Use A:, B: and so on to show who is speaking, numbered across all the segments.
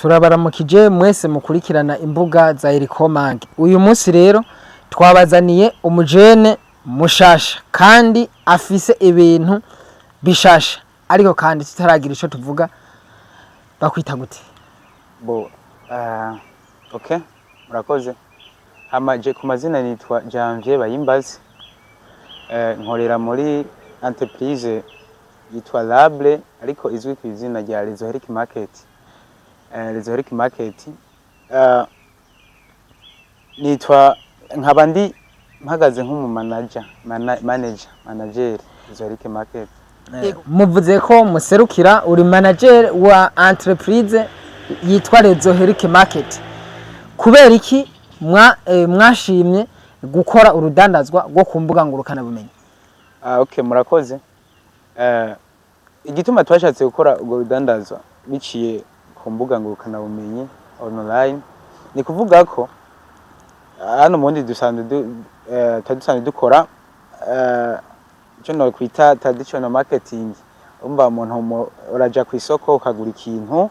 A: turabaramukije mwese mukurikirana imbuga za Erikomange. Uyu munsi rero twabazaniye umujene mushasha kandi afise ibintu bishasha, ariko kandi tutaragira ico tuvuga. Bakwita gute?
B: Okay, murakoze. Hamaje ku mazina nitwa Janvier Bayimbazi. Nkorera muri entreprise yitwa Lable ariko izwi ku izina rya Lezoheric Market. Lezoheric Market nitwa nkaba ndi mpagaze nk'umu manager Lezoheric Market.
A: Muvuze ko muserukira uri manager wa entreprise yitwa Lezoheric Market. Kubera iki mwashimye gukora urudandazwa rwo ku mbuga ngurukana bumenyi?
B: Okay, murakoze. Igituma twashatse gukora urwo rudandazwa biciye ku mbuga ngurukana bumenyi online, ni kuvuga ko hano mundi dusanzwe dukora icyo no kwita traditional marketing. Umva umuntu uraja ku isoko ukagura ikintu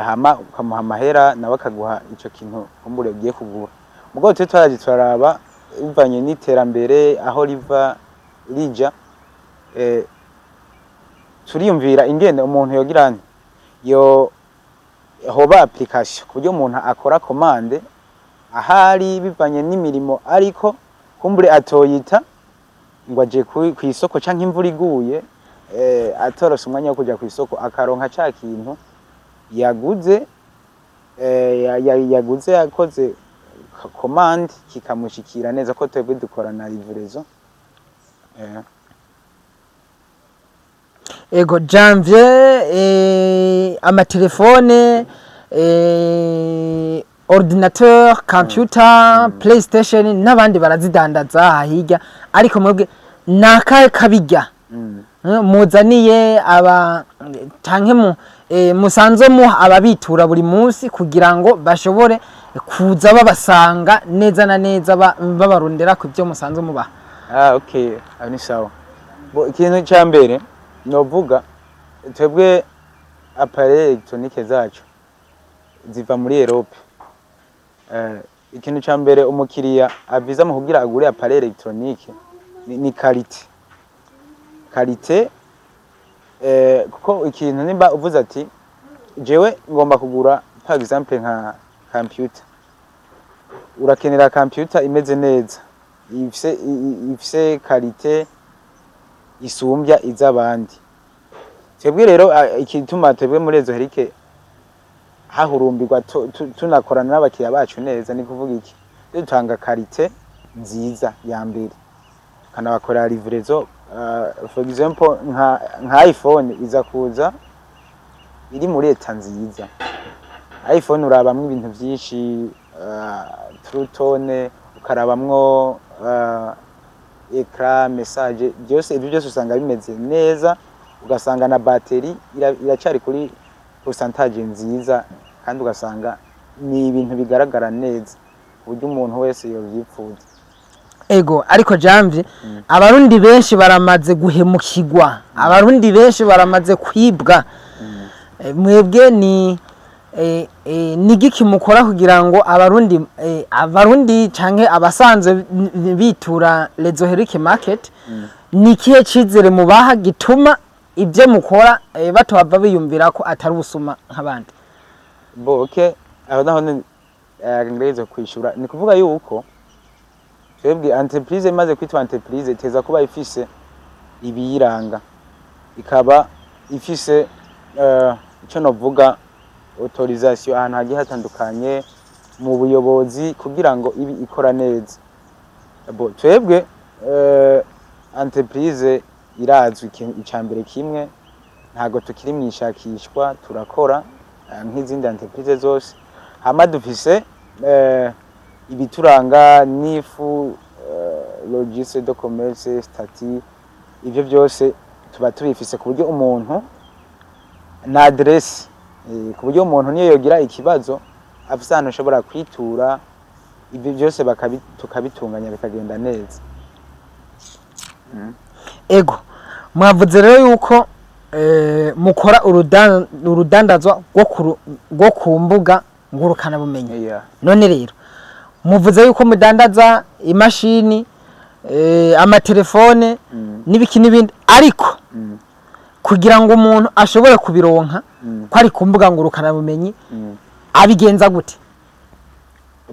B: hama ukamuha amahera nawe akaguha ico kintu umbure ugiye kugura. Mugo twaraje turaraba bivanye n'iterambere aho riva rija, turiyumvira ingene umuntu yogirane hoba application kuburyo umuntu akora commande ahari bivanye n'imirimo, ariko kumbure atoyita ngo aje ku isoko canke imvura iguye, atorose umwanya wo kuja ku isoko akaronka ca kintu yaguze yakoze commande kikamushikira neza, ko twebwe dukorana livraison.
A: Ego Janvier, amatelefone, ordinateur, computer, PlayStation n'abandi barazidandaza hirya, ariko mwebwe nakaye kabijya muzaniye aba canke musanze mu ababitura buri munsi kugira ngo bashobore kuza babasanga neza na neza babarondera ku byo musanze mubaha?
B: Okay, ni sawa. Ikintu cya mbere novuga, twebwe appareil electronique zacu ziva muri Europe. Ikintu cya mbere umukiriya aviza mu kugira agure appareil electronique ni qualité, kuko ikintu nimba uvuze ati jewe ngomba kugura par exemple nka computer, urakenera computer imeze neza, ifise qualité isumbya iz'abandi. Twebwe rero ikituma twebwe muri Lezoheric hahurumbirwa tunakorana n'abakiriya bacu neza, ni kuvuga iki, dutanga qualité nziza ya mbere, tukanabakorera livraison. For example nka iPhone iza kuza iri muri eta nziza. iPhone urabamwe ibintu byinshi, True Tone, ukarabamwo ecran, message, byose ibyo byose usanga bimeze neza, ugasanga na battery iracari kuri pourcentage nziza, kandi ugasanga ni ibintu bigaragara neza uburyo umuntu wese yovyifuza.
A: Ego ariko Janvier, abarundi benshi baramaze guhemukirwa, abarundi benshi baramaze kwibwa. Mwebwe ni giki mukora kugira ngo abarundi canke abasanzwe bitura Lezoheric Market ni kihe cizere mubaha gituma ibyo mukora batobava biyumvira ko atari ubusuma nk'abandi?
B: Okay, aho naho ngeze kwishura, ni kuvuga yuko twebwe entreprise imaze kwitwa entreprise iteza kuba ifise ibiyiranga, ikaba ifise icyo novuga autorisation ahantu hagiye hatandukanye mu buyobozi kugira ngo ibi ikora neza. Twebwe entreprise irazwi icambere kimwe, ntago tukiri mwishakishwa, turakora nk'izindi entreprise zose. Hama dufise ibituranga n'ifu, registre de commerce, statut, ivyo byose tuba tubifise ku buryo umuntu na adresse, ku buryo umuntu niyo yogira ikibazo afise ahantu ashobora kwitura, ibyo byose tukabitunganya bikagenda neza.
A: Ego mwavuze rero yuko mukora urudandazwa rwo ku mbuga ngurukana bumenyi. None rero muvuze yuko mudandaza imashini amatelefone n'ibiki n'ibindi ariko kugira ngo umuntu ashobore kubironka ko ari ku mbuga ngurukana bumenyi abigenza gute?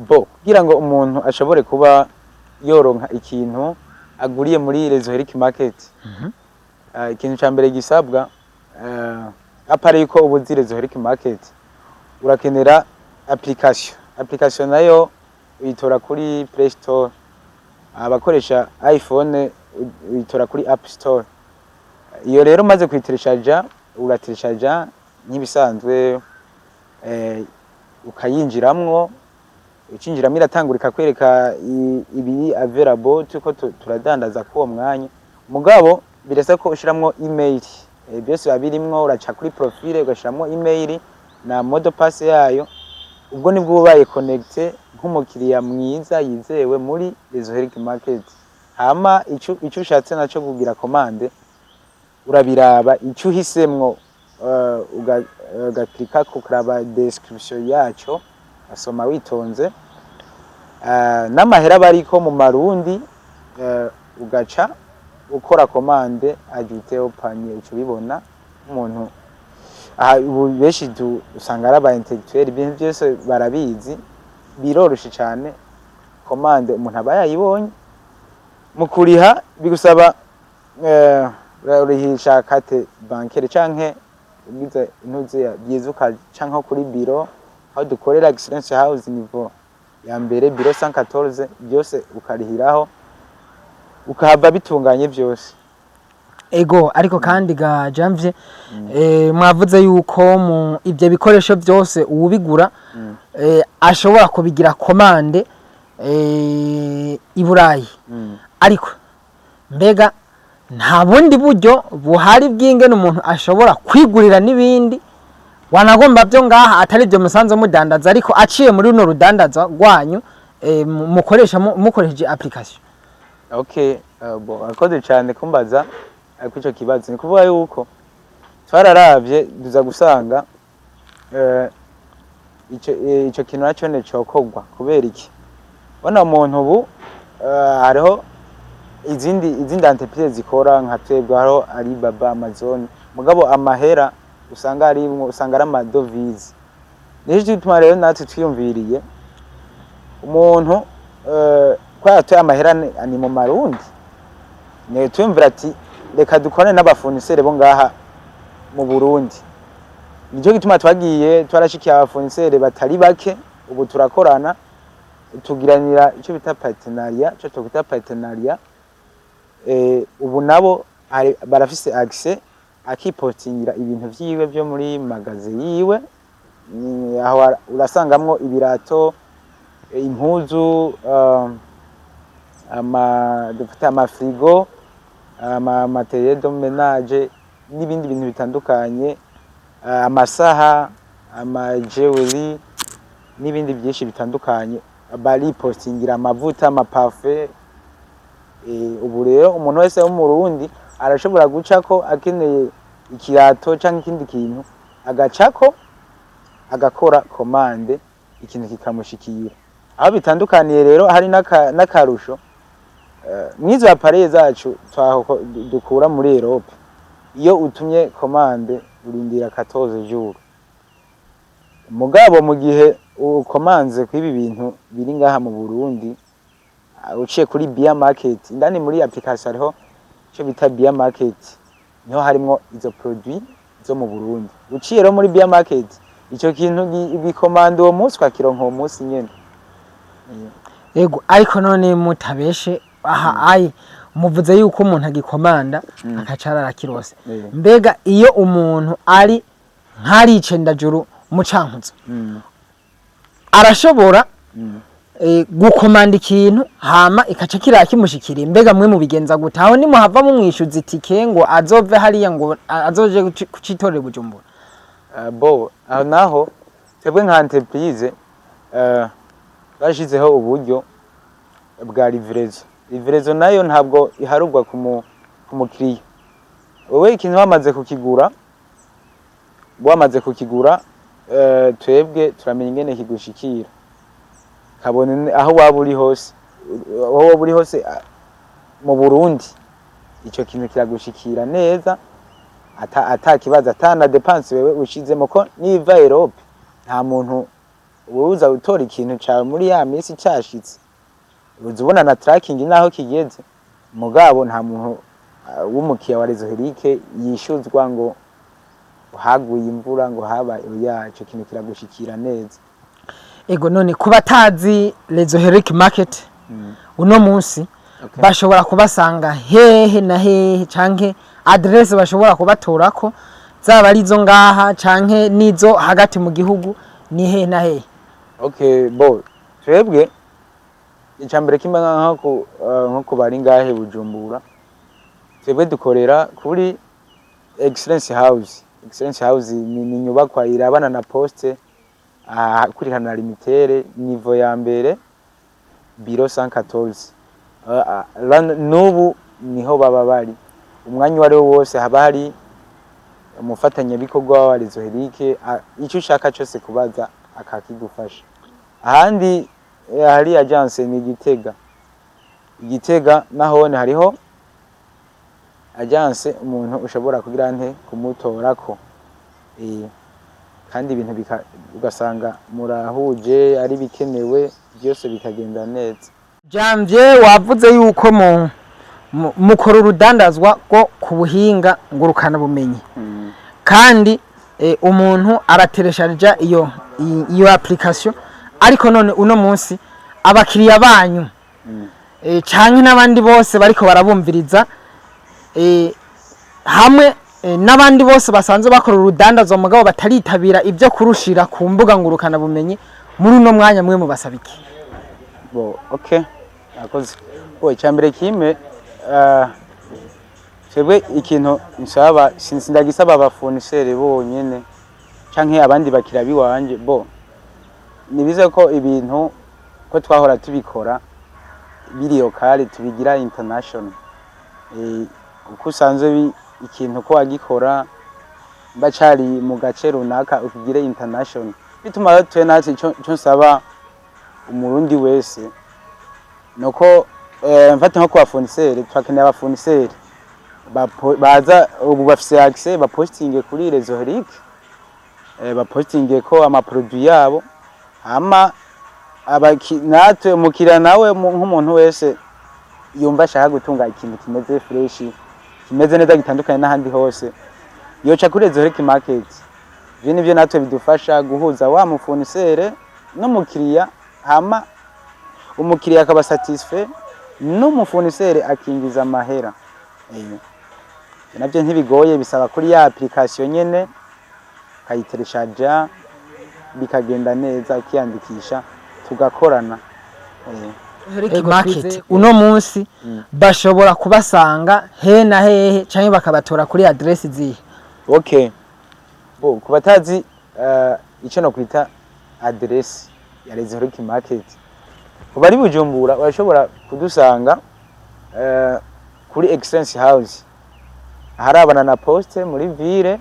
B: Kugira ngo umuntu ashobore kuba yoronka ikintu aguriye muri Rezoheric Market, ikintu ca mbere gisabwa apare yuko ubuzi Rezoheric Market urakenera application nayo uyitora kuri Play Store, abakoresha iPhone uyitora kuri App Store. Iyo rero maze kuyitereshaja uratereshaja nk'ibisanzwe ukayinjiramwo, ucinjiramo iratangurika kwereka ibiri available tuko turadandaza ko mwanya mugabo birasa ko ushiramwo email byose babirimwo, uraca kuri profile ugashiramwo email na mode pass yayo, ubwo nibwo ubaye connecte nk'umukiriya mwiza yizewe muri Rezoheric Market. Hama ico ushatse naco kugira commande urabiraba ico uhisemwo ugaklika kukraba description yaco asoma witonze, n'amahera bariko mu marundi ugaca ukora commande ajuteo panier uco bibona umuntu ubu benshi usanga ari aba intellectuel ibintu byose barabizi biroroshe cyane. Commande umuntu aba yayibonye mu kuriha bigusaba urihisha carte bancaire canke ugize intuze byizuka canke kuri biro aho dukorera Excellence House niveau ya mbere biro 114 byose ukarihiraho ukahava bitunganye byose.
A: Ego ariko kandi ga Janvier mwavuze yuko mu ivyo bikoresho byose ubigura ashobora kubigira commande i Burayi, ariko mbega nta bundi buryo buhari bw'ingene umuntu ashobora kwigurira n'ibindi wanagomba byo ngaha atari byo musanze mudandaza ariko aciye muri runo rudandaza rwanyu mukoresheje application?
B: Akode cyane kumbaza ariko ico kibazo ni kuvuga yuko twararavye duza gusanga ico kintu naco ne cokogwa kubera iki bona umuntu ubu hariho izindi entreprise zikora nka twebwe hariho Alibaba, Amazon, mugabo amahera usanga ari amadovize. Nico gituma rero natwe twiyumviriye umuntu kwatoye amahera ni mu marundi, ne twumvira ati reka dukone n'abafonisere bo ngaha mu Burundi. Nico gituma twagiye twarashikiye abafonisere batari bake, ubu turakorana tugiranira ico bita partenariat, ubu nabo barafise access akipostingira ibintu vyiwe byo muri magaze yiwe, aho urasangamwo ibirato, impuzu, ama frigo, materiel de ménage n'ibindi bintu bitandukanye, amasaha, ama jewelry n'ibindi byinshi bitandukanye bari postingira, amavuta, amaparfum. Ubu rero umuntu wese wo mu Burundi arashobora gucako akeneye ikirato canke ikindi kintu agacako agakora commande ikintu kikamushikira. Aho bitandukaniye rero hari n'akarusho mwizo appareil zacu dukura muri Europe, iyo utumye commande urindira 14 jours, mugabo mu gihe ukomanze kwibi bintu biri ngaha mu Burundi uciye kuri Bia Market, indani muri application hariho cyo bita Bia Market, niho harimo izo produit zo mu Burundi. Uciye rero muri Bia Market ico kintu gikomanda uwo munsi kwakironka uwo munsi nyene.
A: Ego ariko none mutabeshe aha muvuze yuko umuntu agikomanda akacara arakirose. Mbega iyo umuntu ari nkari icendajuru mu Cankuzo arashobora gukomanda ikintu hama ikaca kira kimushikira, mbega mwe mubigenza gutaho ni muhava mu mwishuza itike ngo azove hariya ngo azoje kucitorera Bujumbura?
B: Aho naho twebwe nka entreprise bashizeho uburyo bwa livraison nayo ntabwo iharubwa ku mukiriya, wewe ikintu wamaze kukigura twebwe turamenya ingene kigushikira kabone aho waba uri hose mu Burundi ico kintu kiragushikira neza ata kibazo atana depense wewe ushizemo ko niva Europe nta muntu uza gutora ikintu cyawe muri ya minsi cyashitse uzubona na tracking naho kigeze mugabo nta muntu w'umukiya wa Rezo Herike yishuzwa ngo haguye imvura ngo haba yacu kintu kiragushikira neza.
A: Ego none kuba tazi Rezo Herike market uno munsi bashobora kubasanga hehe na hehe canke adresse bashobora kubatorako zaba arizo ngaha canke nizo hagati mu gihugu ni hehe na hehe?
B: Okay, twebwe icambere kimwe nko bari ngahe Bujumbura twebwe dukorera kuri Excellence House. Excellence House ni nyubakwa irabana na poste kuri Kanal Limitere niveau ya mbere biro 114 nubu niho baba bari umwanya wari wose haba hari umufatanya bikorwa wa Rezo Herike icyo ushaka cyose kubaza akakigufasha. Ahandi hari agence ni Gitega nahone hariho agence umuntu ushobora kugira nte kumutorako kandi ibintu ugasanga murahuje ari bikenewe byose bikagenda neza.
A: Jamvye wavuze yuko mukora urudandazwa ko ku buhinga ngurukana bumenyi kandi umuntu arateresharija iyo application ariko none uno munsi abakiriya banyu canke n'abandi bose bariko barabumviriza hamwe n'abandi bose basanzwe bakora urudandazwa mugabo bataritabira ibyo kurushira ku mbuga ngurukana bumenyi muri uno mwanya mwe mubasabike?
B: Okay, akoze cyambere kime twebwe ikintu nsaba sindagisaba abafoniseri bonyene canke abandi bakira biwanje nibize ko ibintu ko twahora tubikora biri lokale tubigira international uko usanzwe ikintu ko agikora bacari mu gace runaka ukigire international bituma twe natse cyo nsaba umurundi wese noko mfate nko kwa foniseri twakeneye abafoniseri baza ubu bafise access bapostinge kuri Rezo Herike bapostinge ko ama produit yabo ama natwe mukira nawe nk'umuntu wese yumva ashaka gutunga ikintu kimeze fresh kimeze neza gitandukanye n'ahandi hose yoca kuri Rezo Herike market. Je nivyo natwe bidufasha guhuza wa mufonisere n'umukiriya hama umukiriya akaba satisfait n'umufonisere akinjiza amahera. Navyo ntibigoye bisaba kuri ya application nyene kayitereshaja bikagenda neza ukiyandikisha tugakorana.
A: Herike market uno munsi bashobora kubasanga he na hehe canke bakabatora kuri adresse zihe?
B: Okay, kubatazi ico no kwita adresse ya Rezo Herike market kubari Bujumbura bashobora kudusanga kuri Excellence House harabana na poste muri ville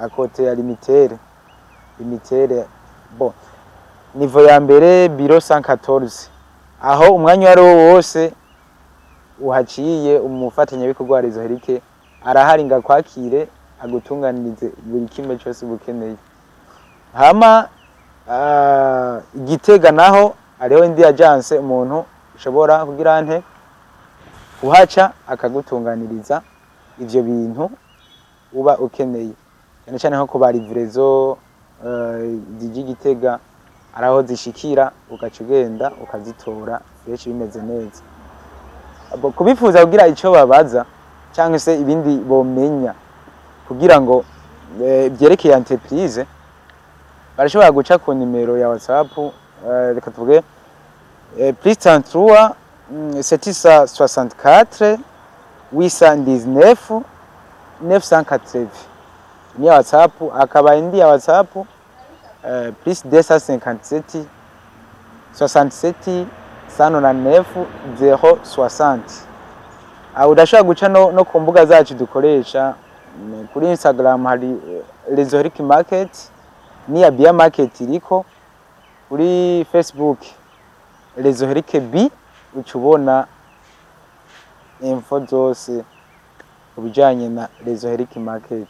B: akote ya Limitere niveau ya mbere biro 114 aho umwanya wari wose uhaciye umufatanya bikorwa Rezo Herike arahari ngakwakire agutunganirize buri kimwe cyose bukeneye. Hama Gitega naho ariho indi agence umuntu ushobora kugira nte uhaca akagutunganiriza ivyo bintu uba ukeneye cyane cyane nko kuba livrezo Gitega araho zishikira ukacugenda ukazitora fresh bimeze neza. Kubifuza kugira ico babaza cyangwa se ibindi bomenya kugira ngo byerekeye entreprise barashobora guca ku nimero ya WhatsApp reka tuvuge +33 764 819 980 ni WhatsApp akaba indi ya WhatsApp +257 67 109 060 Udashobora guca no ku mbuga zacu dukoresha kuri Instagram hari Rezoheric Market niya Bia Market iriko, kuri Facebook Rezoheric B ucubona info zose kubijanye na Rezoheric Market.